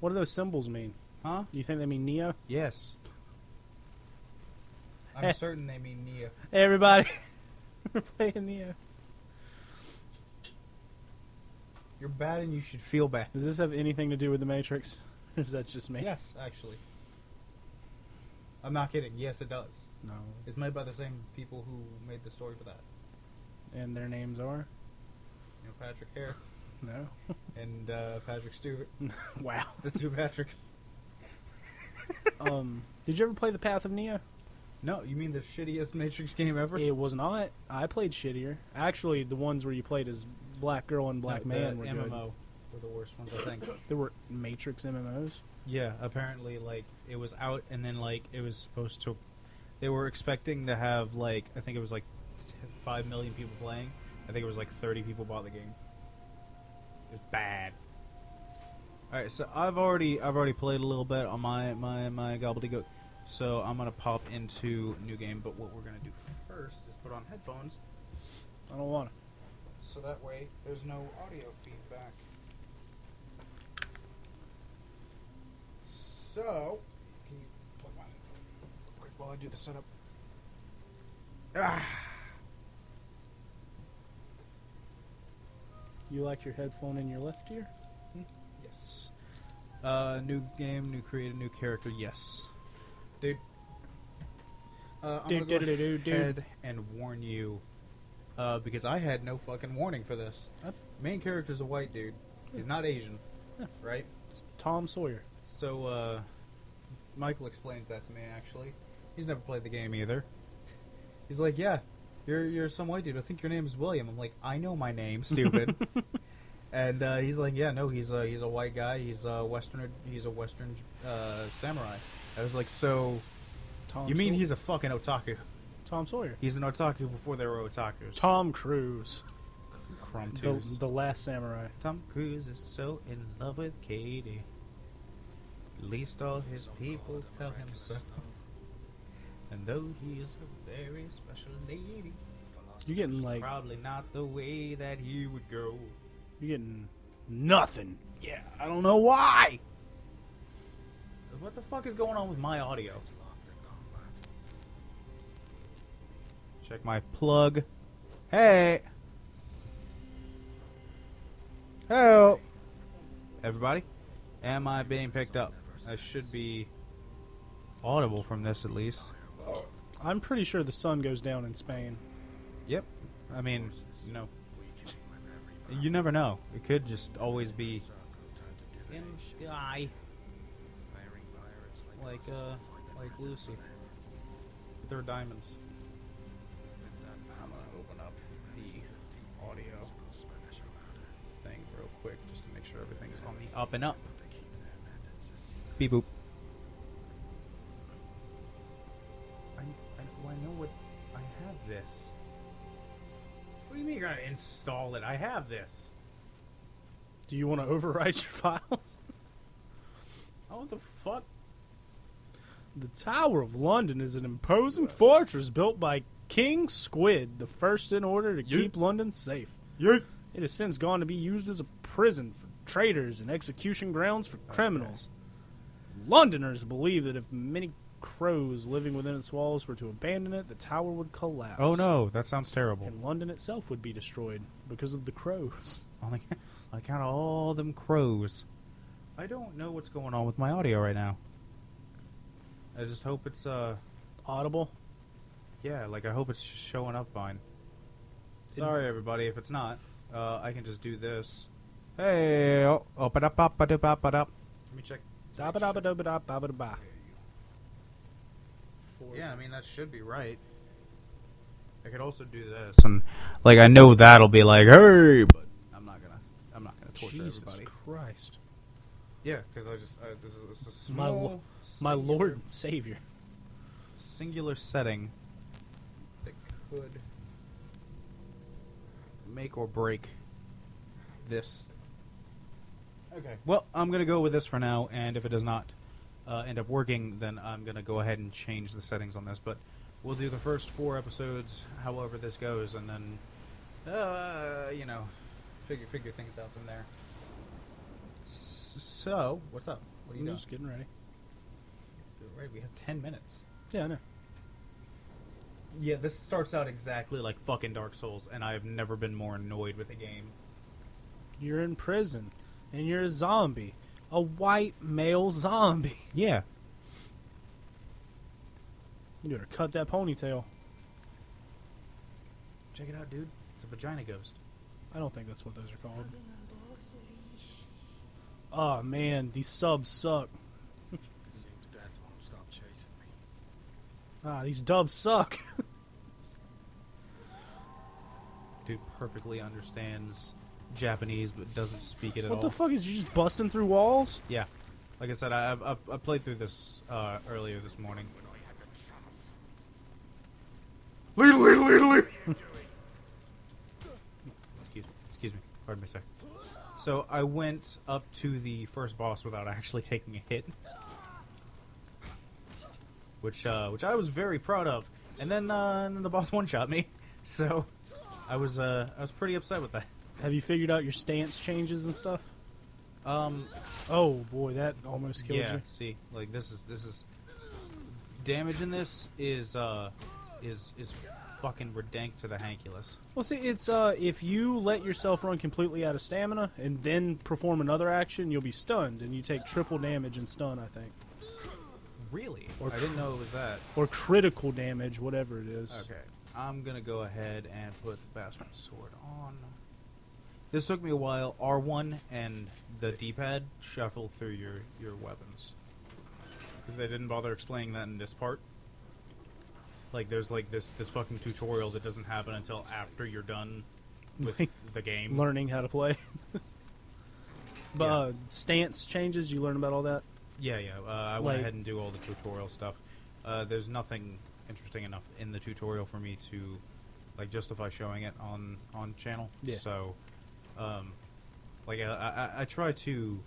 What do those symbols mean? Huh? Do you think they mean Nioh? Yes. I'm certain they mean Nioh. Hey, everybody. We're playing Nioh. You're bad and you should feel bad. Does this have anything to do with the Matrix? Or is that just me? Yes, actually. I'm not kidding. Yes, it does. No. It's made by the same people who made the story for that. And their names are? Patrick Harris. No. And Patrick Stewart. Wow. The two Patricks. Did you ever play The Path of Neo? No, you mean the shittiest Matrix game ever? It was not. I played shittier. Actually, the ones where you played as Black Girl and Black Man were MMO good. were the worst ones, I think. There were Matrix MMOs? Yeah, apparently, like, it was out, and then, like, it was supposed to... They were expecting to have, like, I think it was, like, 5 million people playing. I think it was, like, 30 people bought the game. It was bad. Alright, so I've already played a little bit on my gobbledygook. So I'm going to pop into new game, but what we're going to do first is put on headphones. I don't want to. So that way, there's no audio feedback. So, can you plug mine in for me real quick while I do the setup? You like your headphone in your left ear? Yes. New game, new creative, new character, yes. Dude. I'm going to go ahead and warn you, because I had no fucking warning for this. Main character's a white dude. He's not Asian, right? It's Tom Sawyer. So, Michael explains that to me, actually. He's never played the game either. He's like, yeah, you're some white dude. I think your name is William. I'm like, I know my name, stupid. And he's like, yeah, no, he's a white guy. He's a Western samurai. I was like, so, you mean he's a fucking otaku? Tom Sawyer. He's an otaku before there were otakus. Tom Cruise. Crumb-toos. The Last Samurai. Tom Cruise is so in love with Katie. At least all his people tell him so. And though he's a very special lady, You're getting like... probably not the way that he would go. You're getting nothing. Yeah, I don't know why. What the fuck is going on with my audio? Check my plug. Hey! Hello! Everybody? Am I being picked up? I should be audible from this at least. I'm pretty sure the sun goes down in Spain. Yep. I mean, you never know. It could just always be in the sky. Like Lucy. With her diamonds. I'm gonna open up the audio thing real quick just to make sure everything's on the up and up. Beep boop. I know what... I have this. What do you mean you're gonna install it? I have this. Do you want to overwrite your files? Oh, what the fuck? The Tower of London is an imposing fortress built by King Squid, the first in order to keep London safe. It has since gone to be used as a prison for traitors and execution grounds for criminals. Londoners believe that if many crows living within its walls were to abandon it, the tower would collapse. Oh no, that sounds terrible. And London itself would be destroyed because of the crows. On account of all them crows. I don't know what's going on with my audio right now. I just hope it's Audible? Yeah, like I hope it's showing up fine. Sorry everybody if it's not. I can just do this. Hey, Let me check. Da-ba-da-ba-da-ba-da-ba-da-ba. Yeah, I mean that should be right. I could also do this, and like I know that'll be like, hey, but I'm not gonna torture Jesus everybody. Christ. Yeah, because this is a small, My Lord and Savior. singular setting that could make or break this. Okay. Well, I'm gonna go with this for now, and if it does not end up working, then I'm gonna go ahead and change the settings on this. But we'll do the first 4 episodes, however this goes, and then figure things out from there. So, what's up? What are you I'm doing? just getting ready. Right, we have 10 minutes. Yeah, I know. Yeah, this starts out exactly like fucking Dark Souls, and I have never been more annoyed with a game. You're in prison, and you're a zombie. A white male zombie. Yeah. You better cut that ponytail. Check it out, dude. It's a vagina ghost. I don't think that's what those are called. Oh, man, these subs suck. Seems death won't stop chasing me. Ah, these dubs suck. Dude perfectly understands Japanese, but doesn't speak it at What all. the fuck is you just busting through walls? Yeah. Like I said, I played through this earlier this morning. Excuse me. Pardon me, sir. So I went up to the first boss without actually taking a hit, which I was very proud of. And then the boss one-shot me, so I was pretty upset with that. Have you figured out your stance changes and stuff? Oh boy, that almost killed Yeah. you. See, like this is damage in this is fucking redank to the hankulus. Well, see, it's if you let yourself run completely out of stamina and then perform another action, you'll be stunned, and you take triple damage and stun, I think, Really? Or I didn't know it was that. or critical damage, whatever it is. Okay. I'm gonna go ahead and put the bastard sword on. This took me a while. R1 and the D-pad shuffle through your weapons, because they didn't bother explaining that in this part. Like, there's like this fucking tutorial that doesn't happen until after you're done with the game. Learning how to play. But Yeah. stance changes, you learn about all that? Yeah. I went Like- ahead and do all the tutorial stuff. There's nothing interesting enough in the tutorial for me to like justify showing it on channel. Yeah. So, like I try to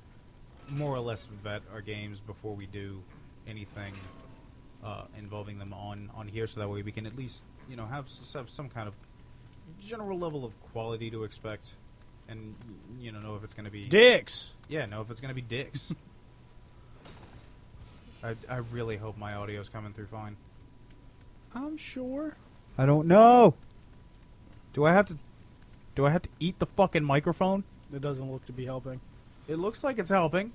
more or less vet our games before we do anything involving them on here, so that way we can at least have some kind of general level of quality to expect, and know if it's going to be Dicks! Yeah, know if it's going to be dicks. I really hope my audio's coming through fine. I'm sure. I don't know. Do I have to eat the fucking microphone? It doesn't look to be helping. It looks like it's helping.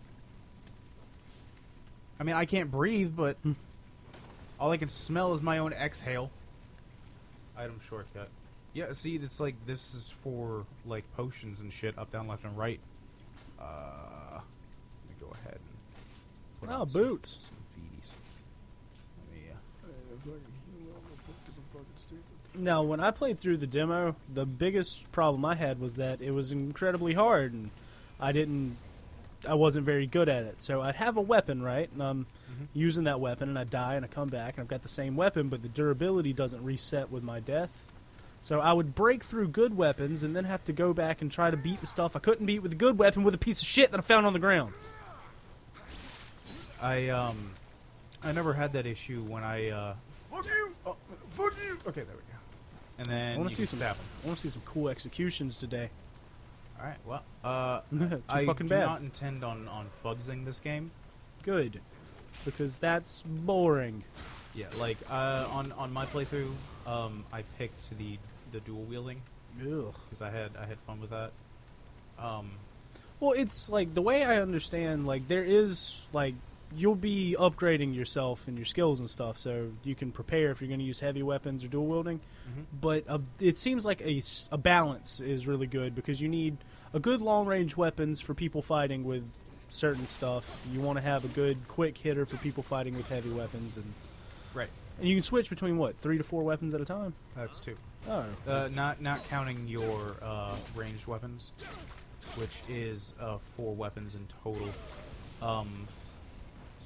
I mean, I can't breathe, but all I can smell is my own exhale. Item shortcut. Yeah, see, it's like this is for like potions and shit, up, down, left, and right. Let me go ahead and put Oh, on boots. Some feeties. Let me, Now, when I played through the demo, the biggest problem I had was that it was incredibly hard, and I wasn't very good at it. So I'd have a weapon, right? And I'm using that weapon, and I die, and I come back, and I've got the same weapon, but the durability doesn't reset with my death. So I would break through good weapons, and then have to go back and try to beat the stuff I couldn't beat with a good weapon with a piece of shit that I found on the ground. I never had that issue when I fuck you, fuck you. Okay, there we go. And then I want to see some. stab him. I want to see some cool executions today. All right. Well, Too I fucking do bad. not intend on fugsing this game. Good, because that's boring. Yeah, like on my playthrough, I picked the dual wielding Ugh. because I had fun with that. Well, it's like the way I understand. Like there is like you'll be upgrading yourself and your skills and stuff, so you can prepare if you're going to use heavy weapons or dual wielding. But it seems like a balance is really good because you need a good long range weapons for people fighting with certain stuff. You want to have a good quick hitter for people fighting with heavy weapons, and Right. you can switch between what 3 to 4 weapons at a time. That's two. Oh, Not counting your ranged weapons, which is 4 weapons in total.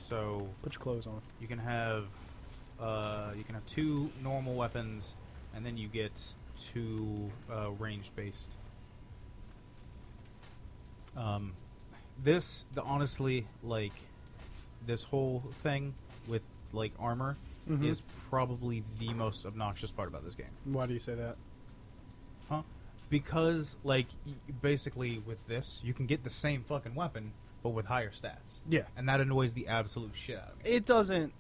So put your clothes on. you can have 2 normal weapons, and then you get 2 ranged based. Honestly, like this whole thing with like armor is probably the most obnoxious part about this game. Why do you say that? Huh? Because like basically with this, you can get the same fucking weapon, but with higher stats. Yeah. And that annoys the absolute shit out of me. It doesn't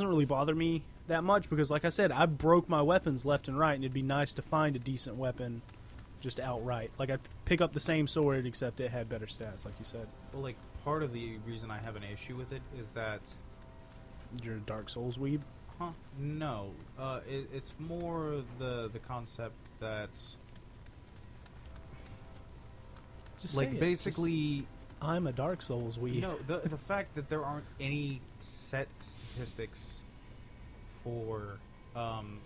really bother me that much because, like I said, I broke my weapons left and right, and it'd be nice to find a decent weapon just outright. Like, I'd pick up the same sword, except it had better stats, like you said. Well, like, part of the reason I have an issue with it is that... You're a Dark Souls weeb? Huh? No. It's more the concept that... Just like, say it. basically... Just, I'm a Dark Souls weeb. No, the fact that there aren't any set statistics for,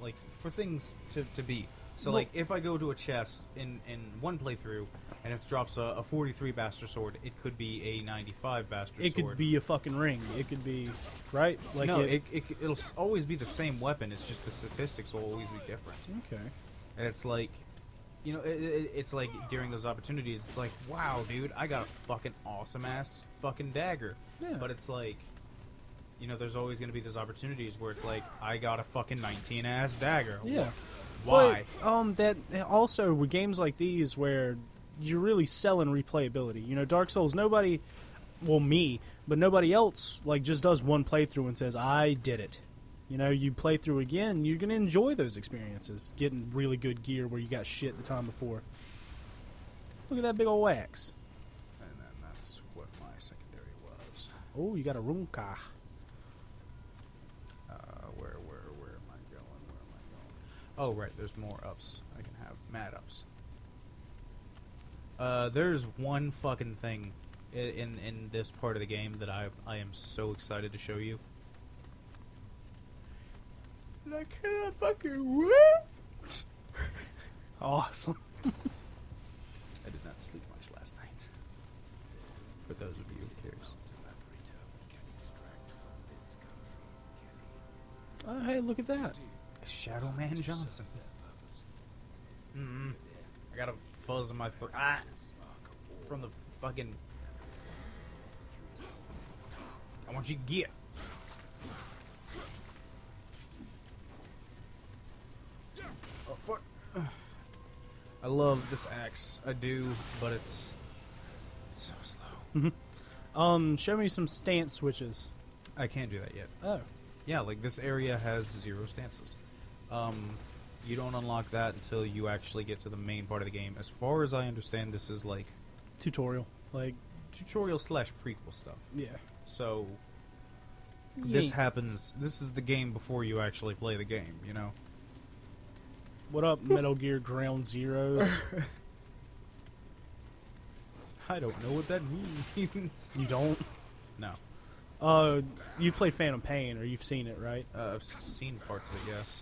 like, for things to beat. So, Well, like, if I go to a chest in one playthrough and it drops a 43 Bastard Sword, it could be a 95 Bastard Sword. it could be a fucking ring. It could be, right? Like no, it'll always be the same weapon. It's just the statistics will always be different. Okay. And it's like, you know, it's like during those opportunities, it's like, wow, dude, I got a fucking awesome-ass fucking dagger. Yeah. But it's like, you know, there's always going to be those opportunities where it's like, I got a fucking 19-ass dagger. Yeah. Why? But, that also with games like these where you're really selling replayability. You know, Dark Souls, nobody, well, me, but nobody else like just does one playthrough and says, "I did it." You know, you play through again, you're gonna enjoy those experiences, getting really good gear where you got shit the time before. Look at that big old axe. And then that's what my secondary was. Oh, you got a runka. Where am I going? Oh, right, there's more ups. I can have mad ups. There's one fucking thing in this part of the game that I am so excited to show you. And I cannot fucking wait. Awesome. I did not sleep much last night. For those of you who cares. Oh, hey, look at that. Shadow Man Johnson. I got a fuzz in my throat. From the fucking... I want you to get. Oh, fuck. I love this axe. I do, but it's so slow. Show me some stance switches. I can't do that yet. Oh. Yeah, like this area has 0 stances. You don't unlock that until you actually get to the main part of the game. As far as I understand, this is like Tutorial. Like, tutorial / prequel stuff. yeah. So You this ain't- happens. This is the game before you actually play the game. You know. What up, Metal Gear Ground Zeroes? I don't know what that means. You don't? No. You played Phantom Pain, or you've seen it, right? I've seen parts of it. Yes.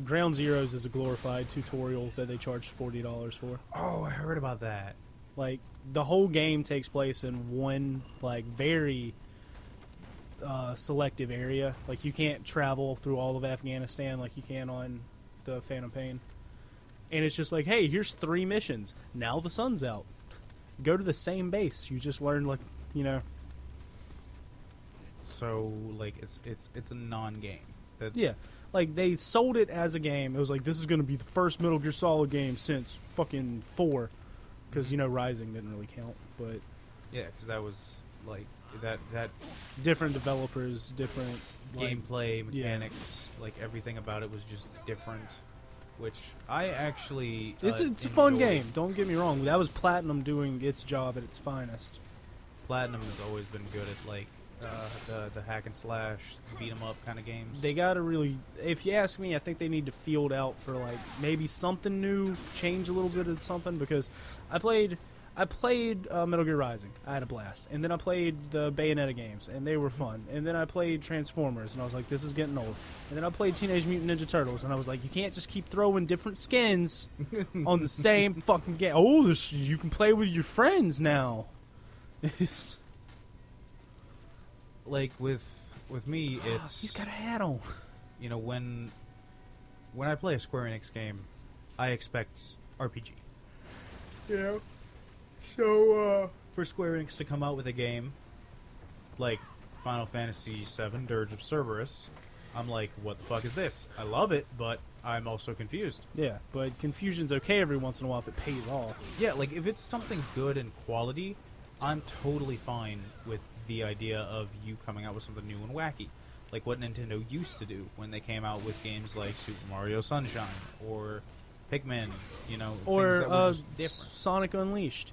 Ground Zeroes is a glorified tutorial that they charge $40 for. Oh, I heard about that. Like, the whole game takes place in one, like, very selective area. Like, you can't travel through all of Afghanistan like you can on the Phantom Pain. And it's just like, hey, here's 3 missions. Now the sun's out. Go to the same base. You just learn, like, you know. So like it's a non-game. That Yeah. Like, they sold it as a game. It was like, this is going to be the first Metal Gear Solid game since fucking 4. Because, you know, Rising didn't really count. But Yeah, because that was like that different developers, different like, gameplay yeah. mechanics, like everything about it was just different. Which I actually It's a fun enjoy. game. Don't get me wrong. That was Platinum doing its job at its finest. Platinum has always been good at like the hack and slash, beat 'em up kind of games. They gotta really, if you ask me, I think they need to field out for like maybe something new, change a little bit of something. Because I played Metal Gear Rising. I had a blast, and then I played the Bayonetta games, and they were fun. And then I played Transformers, and I was like, this is getting old. And then I played Teenage Mutant Ninja Turtles, and I was like, you can't just keep throwing different skins on the same fucking game. Oh, you can play with your friends now. It's, like with me, it's he's got a hat on. you know when I play a Square Enix game, I expect RPG. Yeah. So, for Square Enix to come out with a game like Final Fantasy VII Dirge of Cerberus, I'm like, what the fuck is this? I love it, but I'm also confused. Yeah, but confusion's okay every once in a while if it pays off. Yeah, like, if it's something good and quality, I'm totally fine with the idea of you coming out with something new and wacky, like what Nintendo used to do when they came out with games like Super Mario Sunshine or Pikmin, you know, things Or that were just different. Sonic Unleashed.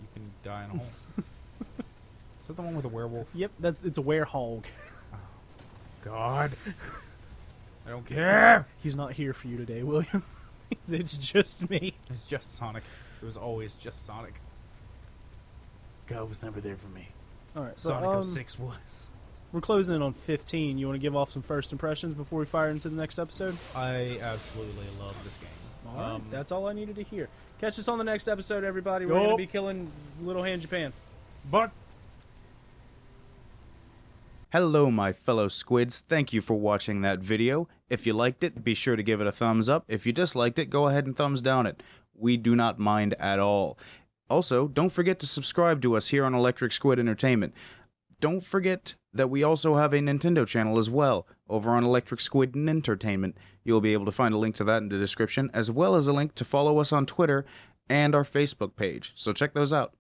You can die in a hole. Is that the one with the werewolf? Yep, it's a werehog. God. I don't care. He's not here for you today, William. It's just me. It's just Sonic. It was always just Sonic. God was never there for me. All right, Sonic 06 was. We're closing in on 15. You want to give off some first impressions before we fire into the next episode? I absolutely love this game. All right, that's all I needed to hear. Catch us on the next episode, everybody. We're going to be killing Little Hand Japan. But Hello, my fellow squids. Thank you for watching that video. If you liked it, be sure to give it a thumbs up. If you disliked it, go ahead and thumbs down it. We do not mind at all. Also, don't forget to subscribe to us here on Electric Squid Entertainment. Don't forget that we also have a Nintendo channel as well, over on Electric Squid Entertainment. You'll be able to find a link to that in the description, as well as a link to follow us on Twitter and our Facebook page. So check those out.